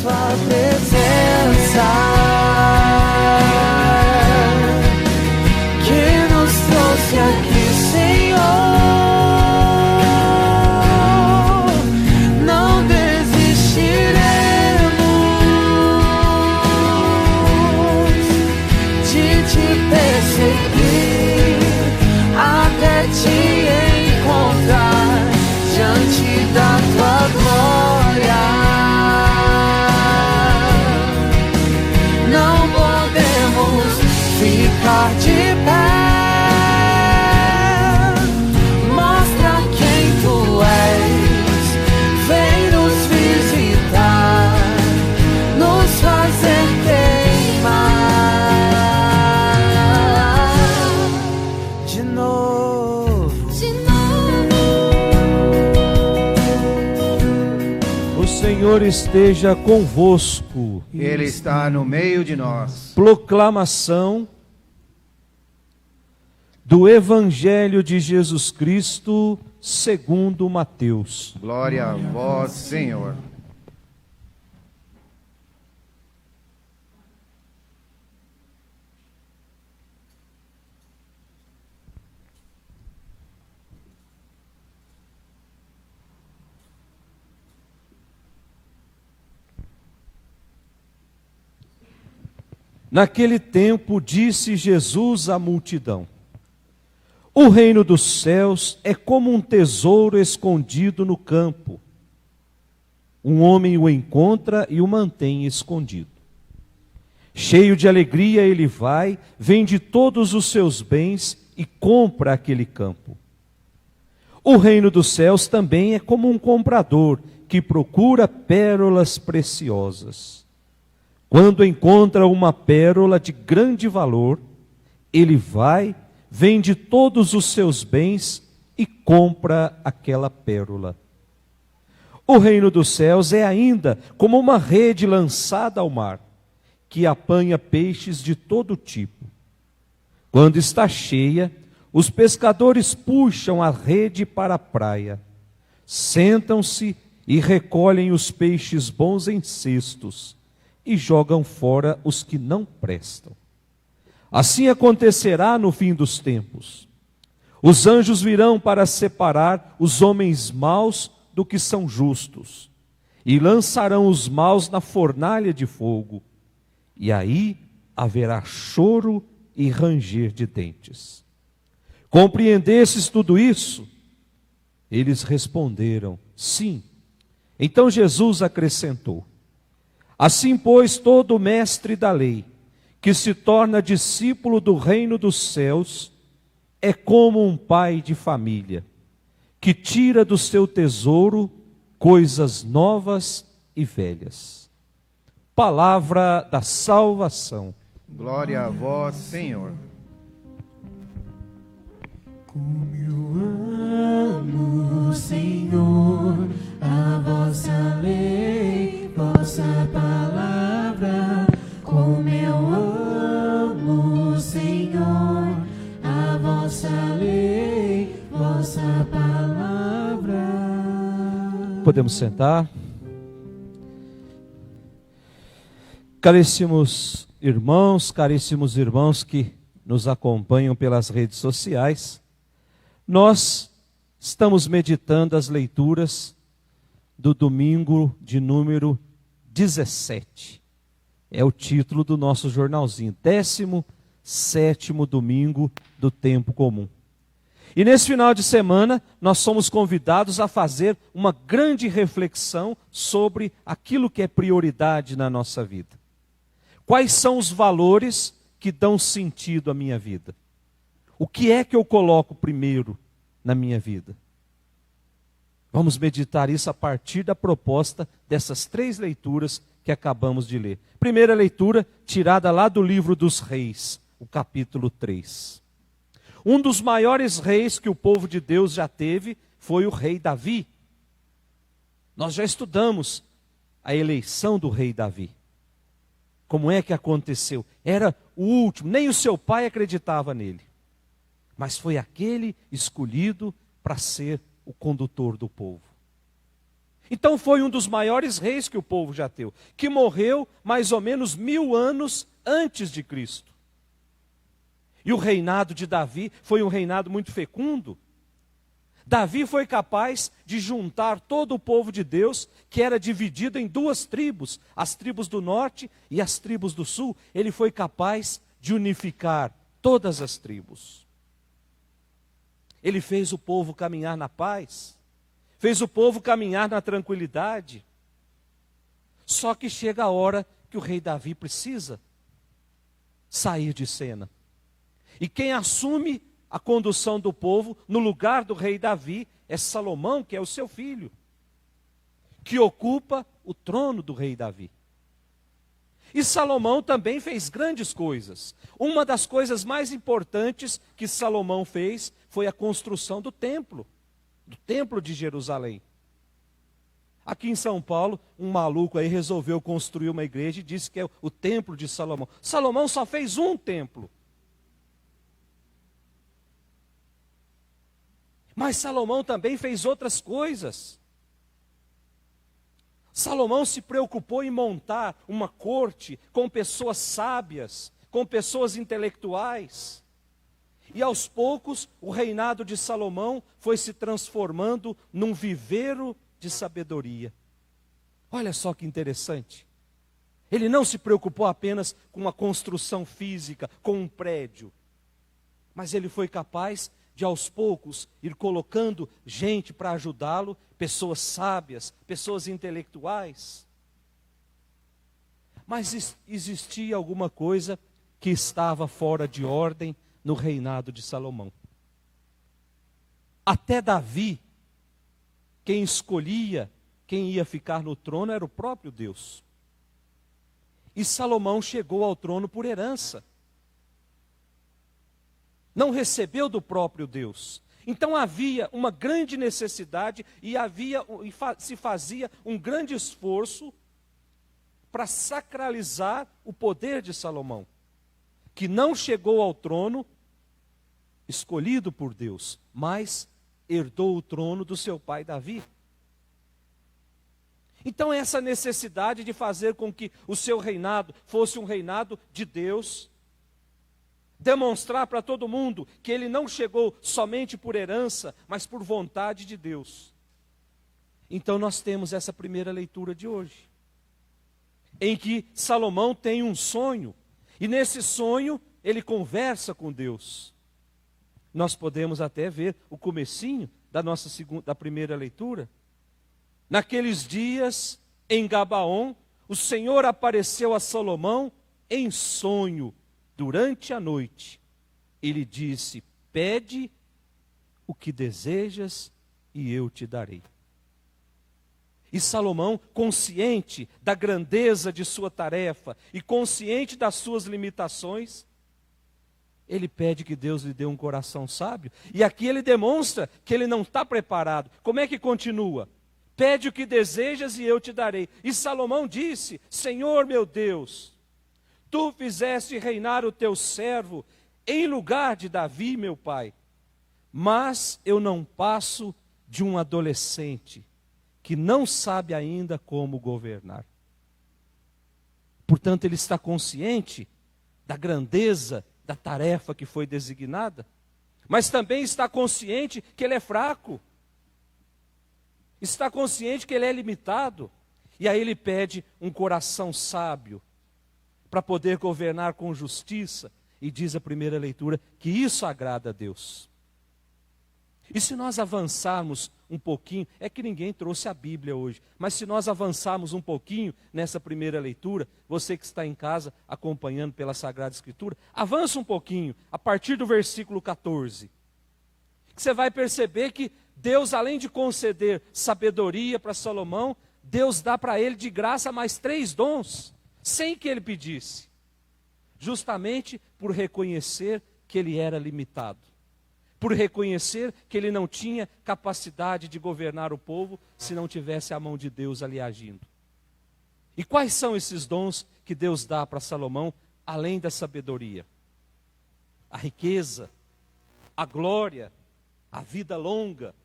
tua presença que nos trouxe aqui, Senhor. Não desistiremos de te perseguir até te encontrar diante da tua glória. Não podemos ficar de pé. Mostra quem tu és, vem nos visitar, nos fazer queimar de novo. O Senhor esteja convosco. Ele está no meio de nós. Proclamação do Evangelho de Jesus Cristo segundo Mateus. Glória a vós, Senhor. Naquele tempo disse Jesus à multidão: o reino dos céus é como um tesouro escondido no campo. Um homem o encontra e o mantém escondido. Cheio de alegria ele vai, vende todos os seus bens e compra aquele campo. O reino dos céus também é como um comprador que procura pérolas preciosas. Quando encontra uma pérola de grande valor, ele vai, vende todos os seus bens e compra aquela pérola. O reino dos céus é ainda como uma rede lançada ao mar, que apanha peixes de todo tipo. Quando está cheia, os pescadores puxam a rede para a praia, sentam-se e recolhem os peixes bons em cestos e jogam fora os que não prestam. Assim acontecerá no fim dos tempos. Os anjos virão para separar os homens maus do que são justos, e lançarão os maus na fornalha de fogo, e aí haverá choro e ranger de dentes. Compreendestes tudo isso? Eles responderam: sim. Então Jesus acrescentou: assim, pois, todo mestre da lei, que se torna discípulo do reino dos céus, é como um pai de família, que tira do seu tesouro coisas novas e velhas. Palavra da salvação. Glória a vós, Senhor. Como eu amo, Senhor, a vossa lei, vossa palavra. Como eu amo, Senhor, a vossa lei, vossa palavra. Podemos sentar. Caríssimos irmãos que nos acompanham pelas redes sociais, nós estamos meditando as leituras do domingo de número 17. É o título do nosso jornalzinho, 17º domingo do tempo comum. E nesse final de semana, nós somos convidados a fazer uma grande reflexão sobre aquilo que é prioridade na nossa vida. Quais são os valores que dão sentido à minha vida? O que é que eu coloco primeiro na minha vida? Vamos meditar isso a partir da proposta dessas 3 leituras que acabamos de ler. Primeira leitura, tirada lá do livro dos Reis, o capítulo 3. Um dos maiores reis que o povo de Deus já teve foi o rei Davi. Nós já estudamos a eleição do rei Davi. Como é que aconteceu? Era o último, nem o seu pai acreditava nele. Mas foi aquele escolhido para ser o condutor do povo. Então foi um dos maiores reis que o povo já teve, que morreu mais ou menos 1000 anos antes de Cristo. E o reinado de Davi foi um reinado muito fecundo. Davi foi capaz de juntar todo o povo de Deus, que era dividido em 2 tribos, as tribos do norte e as tribos do sul. Ele foi capaz de unificar todas as tribos. Ele fez o povo caminhar na paz, fez o povo caminhar na tranquilidade. Só que chega a hora que o rei Davi precisa sair de cena. E quem assume a condução do povo no lugar do rei Davi é Salomão, que é o seu filho, que ocupa o trono do rei Davi. E Salomão também fez grandes coisas. Uma das coisas mais importantes que Salomão fez foi a construção do templo de Jerusalém. Aqui em São Paulo, um maluco aí resolveu construir uma igreja e disse que é o templo de Salomão. Salomão só fez um templo. Mas Salomão também fez outras coisas. Salomão se preocupou em montar uma corte com pessoas sábias, com pessoas intelectuais. E aos poucos, o reinado de Salomão foi se transformando num viveiro de sabedoria. Olha só que interessante. Ele não se preocupou apenas com uma construção física, com um prédio. Mas ele foi capaz de aos poucos ir colocando gente para ajudá-lo, pessoas sábias, pessoas intelectuais. Mas existia alguma coisa que estava fora de ordem no reinado de Salomão. Até Davi, quem escolhia quem ia ficar no trono era o próprio Deus. E Salomão chegou ao trono por herança. Não recebeu do próprio Deus. Então havia uma grande necessidade e se fazia um grande esforço para sacralizar o poder de Salomão, que não chegou ao trono escolhido por Deus, mas herdou o trono do seu pai Davi. Então essa necessidade de fazer com que o seu reinado fosse um reinado de Deus, demonstrar para todo mundo que ele não chegou somente por herança, mas por vontade de Deus. Então nós temos essa primeira leitura de hoje, em que Salomão tem um sonho, e nesse sonho ele conversa com Deus. Nós podemos até ver o comecinho da primeira leitura. Naqueles dias, em Gabaon, o Senhor apareceu a Salomão em sonho, durante a noite. Ele disse: pede o que desejas e eu te darei. E Salomão, consciente da grandeza de sua tarefa e consciente das suas limitações, ele pede que Deus lhe dê um coração sábio. E aqui ele demonstra que ele não está preparado. Como é que continua? Pede o que desejas e eu te darei. E Salomão disse: Senhor meu Deus, tu fizeste reinar o teu servo em lugar de Davi, meu pai. Mas eu não passo de um adolescente que não sabe ainda como governar. Portanto, ele está consciente da grandeza da tarefa que foi designada, mas também está consciente que ele é fraco, está consciente que ele é limitado, e aí ele pede um coração sábio, para poder governar com justiça, e diz a primeira leitura que isso agrada a Deus. E se nós avançarmos um pouquinho, é que ninguém trouxe a Bíblia hoje, mas se nós avançarmos um pouquinho nessa primeira leitura, você que está em casa acompanhando pela Sagrada Escritura, avança um pouquinho, a partir do versículo 14, que você vai perceber que Deus, além de conceder sabedoria para Salomão, Deus dá para ele de graça mais 3 dons, sem que ele pedisse, justamente por reconhecer que ele era limitado, por reconhecer que ele não tinha capacidade de governar o povo se não tivesse a mão de Deus ali agindo. E quais são esses dons que Deus dá para Salomão, além da sabedoria? A riqueza, a glória, a vida longa.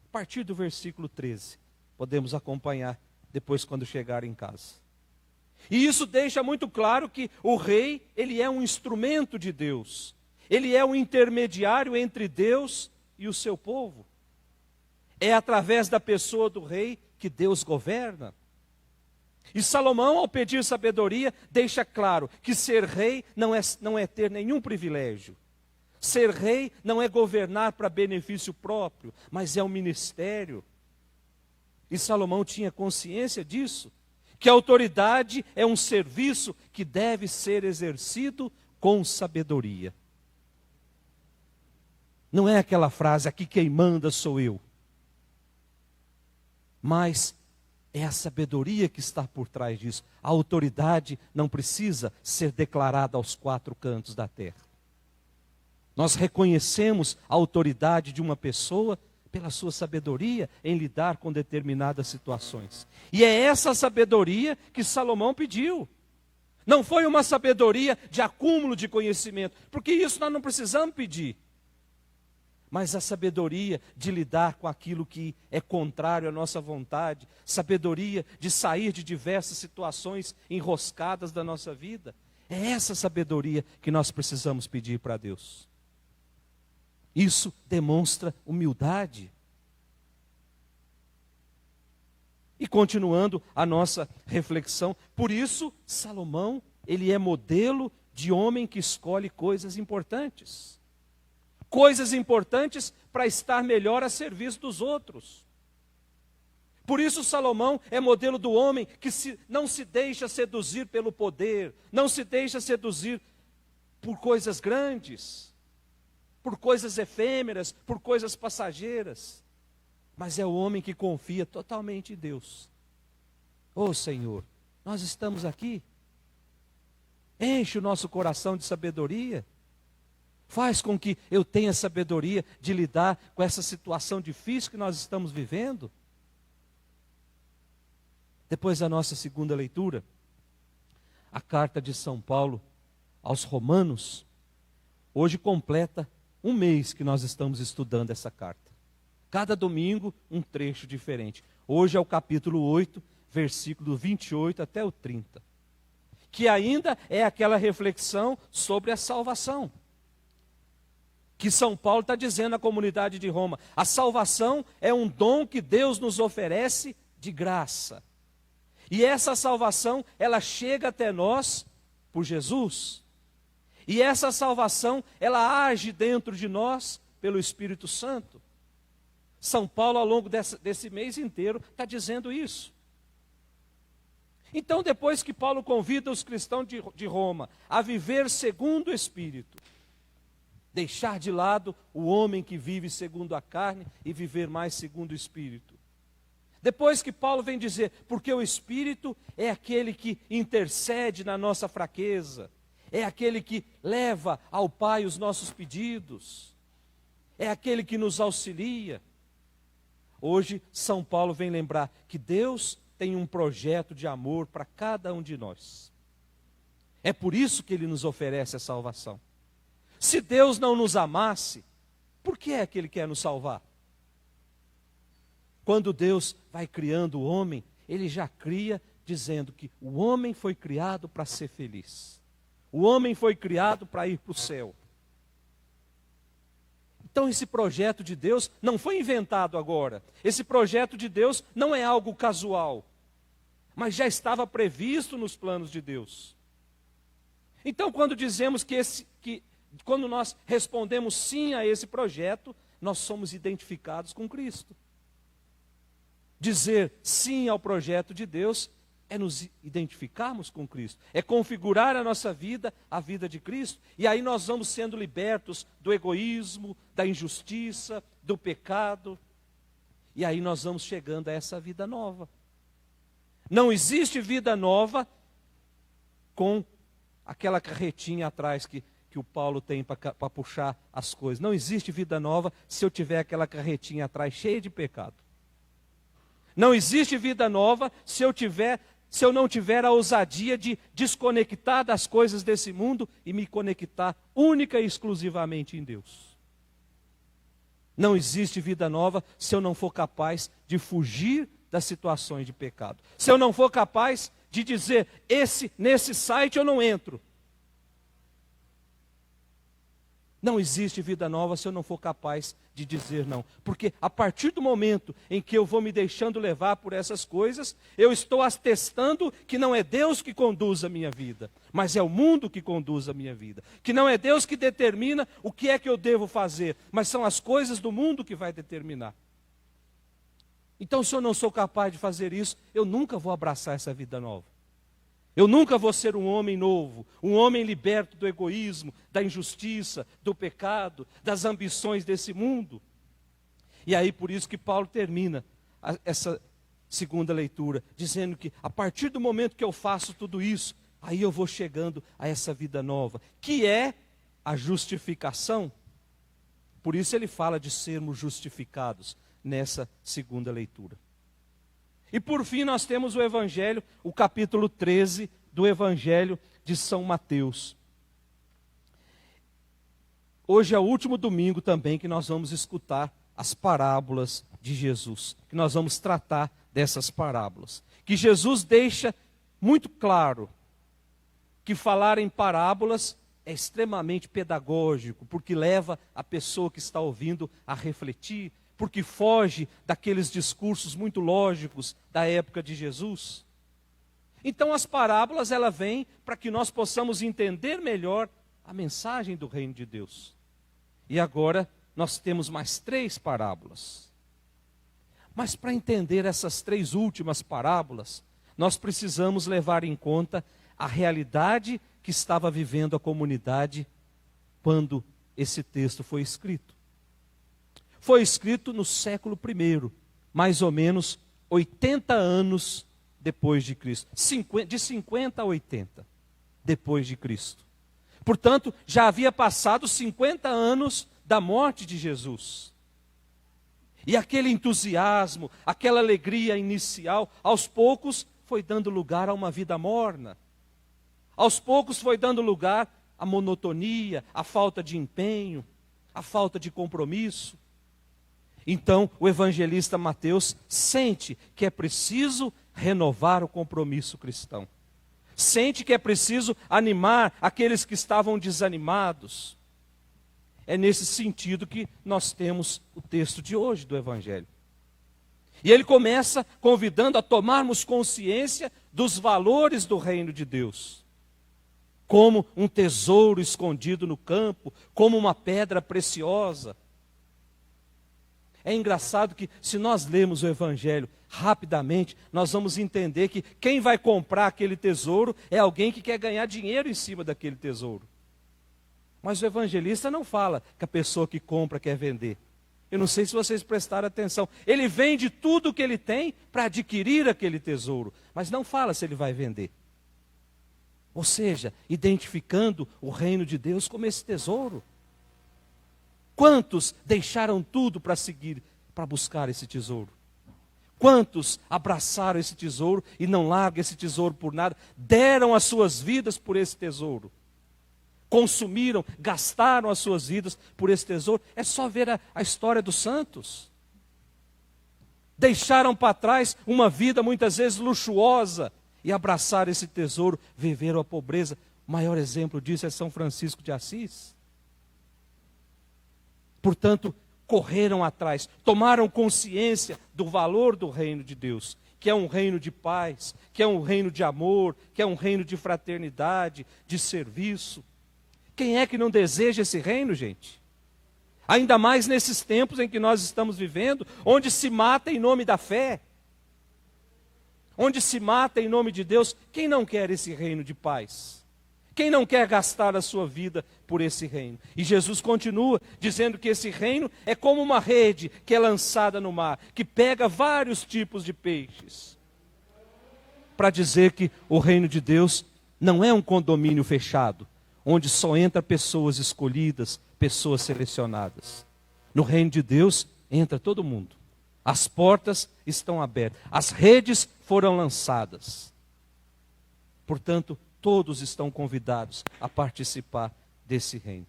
A partir do versículo 13, podemos acompanhar depois quando chegar em casa. E isso deixa muito claro que o rei, ele é um instrumento de Deus. Ele é um intermediário entre Deus e o seu povo. É através da pessoa do rei que Deus governa. E Salomão, ao pedir sabedoria, deixa claro que ser rei não é ter nenhum privilégio. Ser rei não é governar para benefício próprio, mas é um ministério. E Salomão tinha consciência disso, que a autoridade é um serviço que deve ser exercido com sabedoria. Não é aquela frase, aqui quem manda sou eu. Mas é a sabedoria que está por trás disso. A autoridade não precisa ser declarada aos quatro cantos da terra. Nós reconhecemos a autoridade de uma pessoa pela sua sabedoria em lidar com determinadas situações. E é essa sabedoria que Salomão pediu. Não foi uma sabedoria de acúmulo de conhecimento, porque isso nós não precisamos pedir. Mas a sabedoria de lidar com aquilo que é contrário à nossa vontade, sabedoria de sair de diversas situações enroscadas da nossa vida. É essa sabedoria que nós precisamos pedir para Deus. Isso demonstra humildade. E continuando a nossa reflexão, por isso Salomão, ele é modelo de homem que escolhe coisas importantes. Coisas importantes para estar melhor a serviço dos outros. Por isso Salomão é modelo do homem que não se deixa seduzir pelo poder, não se deixa seduzir por coisas grandes, por coisas efêmeras, por coisas passageiras, mas é o homem que confia totalmente em Deus. Ô Senhor, nós estamos aqui, enche o nosso coração de sabedoria, faz com que eu tenha sabedoria de lidar com essa situação difícil que nós estamos vivendo. Depois da nossa segunda leitura, a carta de São Paulo aos Romanos, hoje completa um mês que nós estamos estudando essa carta. Cada domingo um trecho diferente. Hoje é o capítulo 8, versículo 28 até o 30. Que ainda é aquela reflexão sobre a salvação. Que São Paulo está dizendo à comunidade de Roma. A salvação é um dom que Deus nos oferece de graça. E essa salvação, ela chega até nós por Jesus. E essa salvação, ela age dentro de nós pelo Espírito Santo. São Paulo, ao longo desse mês inteiro, está dizendo isso. Então, depois que Paulo convida os cristãos de Roma a viver segundo o Espírito, deixar de lado o homem que vive segundo a carne e viver mais segundo o Espírito. Depois que Paulo vem dizer, porque o Espírito é aquele que intercede na nossa fraqueza, é aquele que leva ao Pai os nossos pedidos, é aquele que nos auxilia. Hoje, São Paulo vem lembrar que Deus tem um projeto de amor para cada um de nós. É por isso que Ele nos oferece a salvação. Se Deus não nos amasse, por que é que Ele quer nos salvar? Quando Deus vai criando o homem, Ele já cria dizendo que o homem foi criado para ser feliz. O homem foi criado para ir para o céu. Então esse projeto de Deus não foi inventado agora. Esse projeto de Deus não é algo casual, mas já estava previsto nos planos de Deus. Então quando dizemos quando nós respondemos sim a esse projeto, nós somos identificados com Cristo. Dizer sim ao projeto de Deus é nos identificarmos com Cristo, é configurar a nossa vida, a vida de Cristo, e aí nós vamos sendo libertos do egoísmo, da injustiça, do pecado, e aí nós vamos chegando a essa vida nova. Não existe vida nova com aquela carretinha atrás que o Paulo tem para puxar as coisas. Não existe vida nova se eu tiver aquela carretinha atrás cheia de pecado. Não existe vida nova se eu não tiver a ousadia de desconectar das coisas desse mundo e me conectar única e exclusivamente em Deus. Não existe vida nova se eu não for capaz de fugir das situações de pecado. Se eu não for capaz de dizer, nesse site eu não entro. Não existe vida nova se eu não for capaz de dizer não. Porque a partir do momento em que eu vou me deixando levar por essas coisas, eu estou atestando que não é Deus que conduz a minha vida, mas é o mundo que conduz a minha vida. Que não é Deus que determina o que é que eu devo fazer, mas são as coisas do mundo que vai determinar. Então, se eu não sou capaz de fazer isso, eu nunca vou abraçar essa vida nova. Eu nunca vou ser um homem novo, um homem liberto do egoísmo, da injustiça, do pecado, das ambições desse mundo. E aí por isso que Paulo termina essa segunda leitura, dizendo que a partir do momento que eu faço tudo isso, aí eu vou chegando a essa vida nova, que é a justificação. Por isso ele fala de sermos justificados nessa segunda leitura. E por fim nós temos o Evangelho, o capítulo 13 do Evangelho de São Mateus. Hoje é o último domingo também que nós vamos escutar as parábolas de Jesus, que nós vamos tratar dessas parábolas. Que Jesus deixa muito claro que falar em parábolas é extremamente pedagógico, porque leva a pessoa que está ouvindo a refletir, porque foge daqueles discursos muito lógicos da época de Jesus. Então as parábolas, ela vêm para que nós possamos entender melhor a mensagem do reino de Deus. E agora nós temos mais 3 parábolas. Mas para entender essas 3 últimas parábolas, nós precisamos levar em conta a realidade que estava vivendo a comunidade quando esse texto foi escrito. Foi escrito no século I, mais ou menos 80 anos depois de Cristo. De 50 a 80 depois de Cristo. Portanto, já havia passado 50 anos da morte de Jesus. E aquele entusiasmo, aquela alegria inicial, aos poucos foi dando lugar a uma vida morna. Aos poucos foi dando lugar à monotonia, à falta de empenho, à falta de compromisso. Então, o evangelista Mateus sente que é preciso renovar o compromisso cristão. Sente que é preciso animar aqueles que estavam desanimados. É nesse sentido que nós temos o texto de hoje do Evangelho. E ele começa convidando a tomarmos consciência dos valores do reino de Deus. Como um tesouro escondido no campo, como uma pedra preciosa. É engraçado que se nós lermos o Evangelho rapidamente, nós vamos entender que quem vai comprar aquele tesouro é alguém que quer ganhar dinheiro em cima daquele tesouro. Mas o evangelista não fala que a pessoa que compra quer vender. Eu não sei se vocês prestaram atenção. Ele vende tudo o que ele tem para adquirir aquele tesouro, mas não fala se ele vai vender. Ou seja, identificando o reino de Deus como esse tesouro. Quantos deixaram tudo para seguir, para buscar esse tesouro? Quantos abraçaram esse tesouro e não largam esse tesouro por nada? Deram as suas vidas por esse tesouro. Consumiram, gastaram as suas vidas por esse tesouro. É só ver a história dos santos. Deixaram para trás uma vida muitas vezes luxuosa e abraçaram esse tesouro, viveram a pobreza. O maior exemplo disso é São Francisco de Assis. Portanto, correram atrás, tomaram consciência do valor do reino de Deus, que é um reino de paz, que é um reino de amor, que é um reino de fraternidade, de serviço. Quem é que não deseja esse reino, gente? Ainda mais nesses tempos em que nós estamos vivendo, onde se mata em nome da fé, onde se mata em nome de Deus. Quem não quer esse reino de paz? Quem não quer gastar a sua vida por esse reino? E Jesus continua dizendo que esse reino é como uma rede que é lançada no mar, que pega vários tipos de peixes. Para dizer que o reino de Deus não é um condomínio fechado, onde só entra pessoas escolhidas, pessoas selecionadas. No reino de Deus entra todo mundo. As portas estão abertas, as redes foram lançadas. Portanto, todos estão convidados a participar desse reino.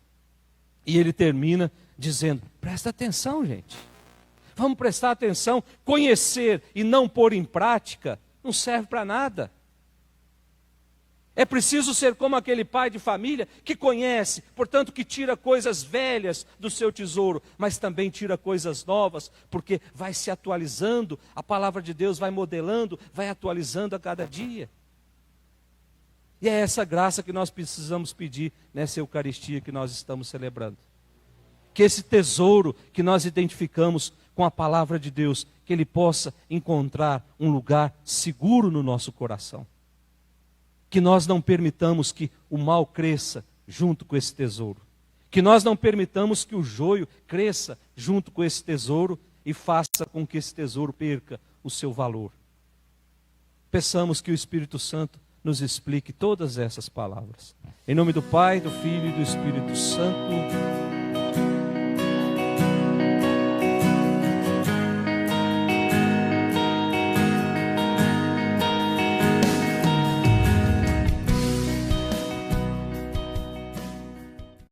E ele termina dizendo, presta atenção, gente. Vamos prestar atenção. Conhecer e não pôr em prática não serve para nada. É preciso ser como aquele pai de família que conhece, portanto que tira coisas velhas do seu tesouro, mas também tira coisas novas, porque vai se atualizando, a palavra de Deus vai modelando, vai atualizando a cada dia. E é essa graça que nós precisamos pedir nessa Eucaristia que nós estamos celebrando. Que esse tesouro que nós identificamos com a palavra de Deus, que ele possa encontrar um lugar seguro no nosso coração. Que nós não permitamos que o mal cresça junto com esse tesouro. Que nós não permitamos que o joio cresça junto com esse tesouro e faça com que esse tesouro perca o seu valor. Peçamos que o Espírito Santo nos explique todas essas palavras. Em nome do Pai, do Filho e do Espírito Santo.